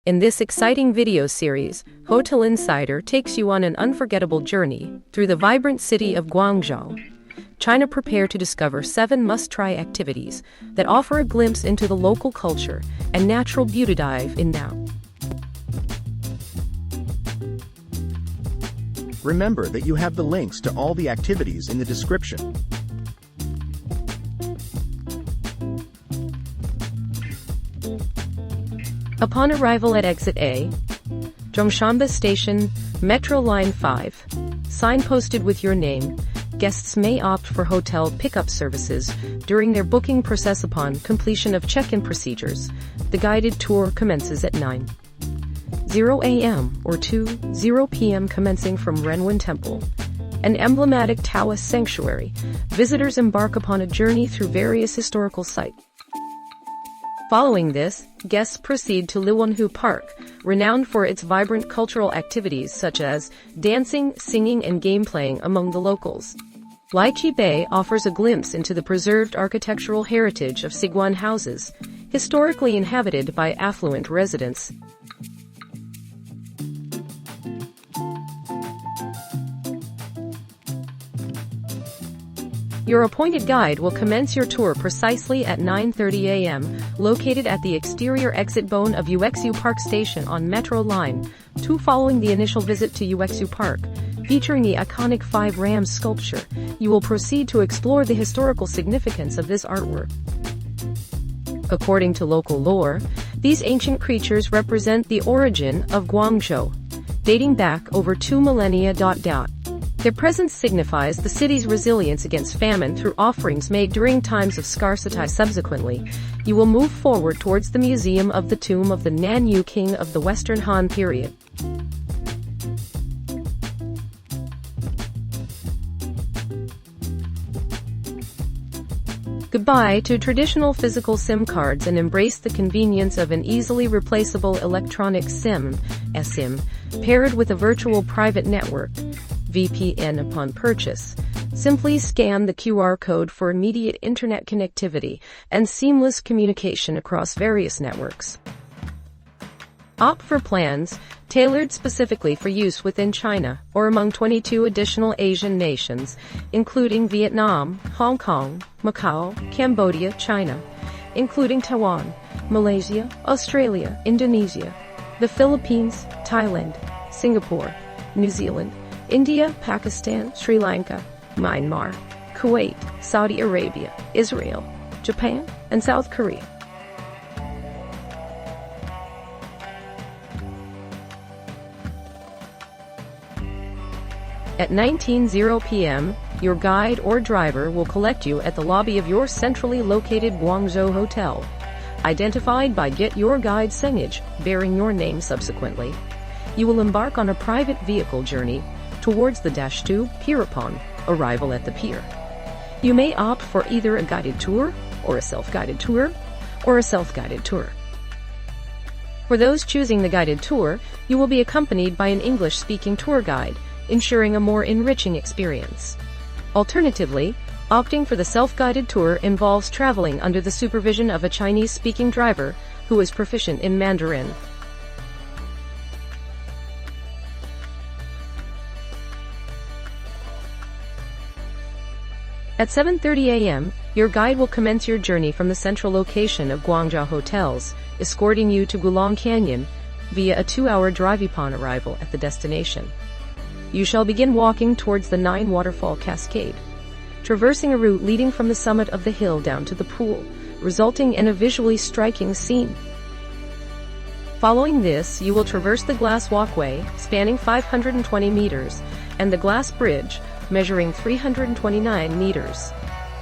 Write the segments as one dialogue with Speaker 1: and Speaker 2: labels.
Speaker 1: In this exciting video series, Hotel Insider takes you on an unforgettable journey through the vibrant city of Guangzhou, China. Prepare to discover 7 must-try activities that offer a glimpse into the local culture and natural beauty. Dive in now.
Speaker 2: Remember that you have the links to all the activities in the description.
Speaker 1: Upon arrival at Exit A, Zhongshanba Station, Metro Line 5, signposted with your name, guests may opt for hotel pickup services during their booking process. Upon completion of check-in procedures, the guided tour commences at 9:00 a.m. or 2:00 p.m. commencing from Renwen Temple, an emblematic Taoist sanctuary. Visitors embark upon a journey through various historical sites. Following this, guests proceed to Liwanhu Park, renowned for its vibrant cultural activities such as dancing, singing, and game playing among the locals. Lychee Bay offers a glimpse into the preserved architectural heritage of Siguan houses, historically inhabited by affluent residents. Your appointed guide will commence your tour precisely at 9:30 a.m., located at the exterior exit bone of Yuexu Park Station on Metro Line 2. Following the initial visit to Yuexu Park, featuring the iconic 5 rams sculpture, you will proceed to explore the historical significance of this artwork. According to local lore, these ancient creatures represent the origin of Guangzhou, dating back over 2 millennia. Their presence signifies the city's resilience against famine through offerings made during times of scarcity. Subsequently, you will move forward towards the Museum of the Tomb of the Nanyu King of the Western Han period. Goodbye to traditional physical SIM cards and embrace the convenience of an easily replaceable electronic SIM, eSIM, paired with a virtual private network, VPN. Upon purchase, simply scan the QR code for immediate internet connectivity and seamless communication across various networks. Opt for plans tailored specifically for use within China or among 22 additional Asian nations, including Vietnam, Hong Kong, Macau, Cambodia, China, including Taiwan, Malaysia, Australia, Indonesia, the Philippines, Thailand, Singapore, New Zealand, India, Pakistan, Sri Lanka, Myanmar, Kuwait, Saudi Arabia, Israel, Japan, and South Korea. At 9:00 p.m., your guide or driver will collect you at the lobby of your centrally located Guangzhou hotel, identified by Get Your Guide signage bearing your name. Subsequently, you will embark on a private vehicle journey towards the -2 pier. Upon arrival at the pier, you may opt for either a guided tour or a self-guided tour, For those choosing the guided tour, you will be accompanied by an English-speaking tour guide, ensuring a more enriching experience. Alternatively, opting for the self-guided tour involves traveling under the supervision of a Chinese-speaking driver who is proficient in Mandarin. At 7:30 a.m., your guide will commence your journey from the central location of Guangzhou hotels, escorting you to Guilong Canyon via a 2-hour drive. Upon arrival at the destination, you shall begin walking towards the 9 waterfall cascade, traversing a route leading from the summit of the hill down to the pool, resulting in a visually striking scene. Following this, you will traverse the glass walkway, spanning 520 meters, and the glass bridge, measuring 329 meters.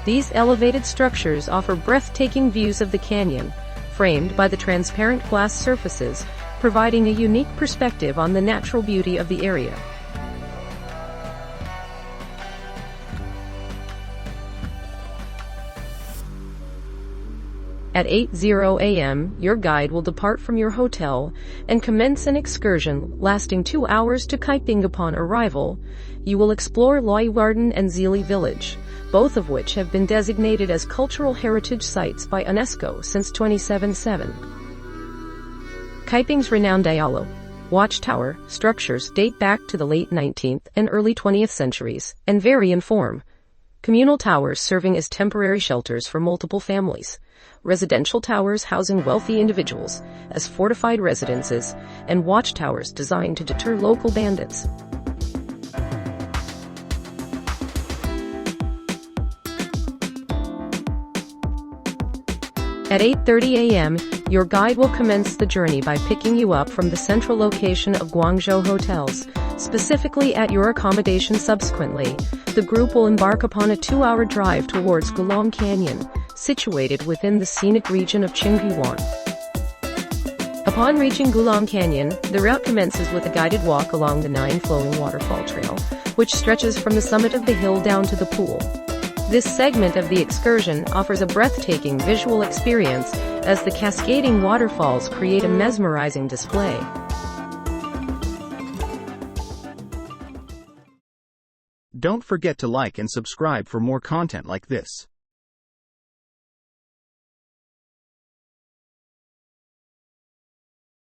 Speaker 1: These elevated structures offer breathtaking views of the canyon, framed by the transparent glass surfaces, providing a unique perspective on the natural beauty of the area. At 8:00 a.m., your guide will depart from your hotel and commence an excursion lasting 2 hours to Kaiping. Upon arrival, you will explore Loiwarden and Zili Village, both of which have been designated as cultural heritage sites by UNESCO since 2007. Kaiping's renowned Diallo watchtower structures date back to the late 19th and early 20th centuries and vary in form. Communal towers serving as temporary shelters for multiple families. Residential towers housing wealthy individuals as fortified residences, and watchtowers designed to deter local bandits. At 8:30 a.m., your guide will commence the journey by picking you up from the central location of Guangzhou hotels, specifically at your accommodation. Subsequently, the group will embark upon a 2-hour drive towards Guilong Canyon, situated within the scenic region of Qingyuan. Upon reaching Guilong Canyon, the route commences with a guided walk along the 9-flowing waterfall trail, which stretches from the summit of the hill down to the pool. This segment of the excursion offers a breathtaking visual experience as the cascading waterfalls create a mesmerizing display.
Speaker 2: Don't forget to like and subscribe for more content like this.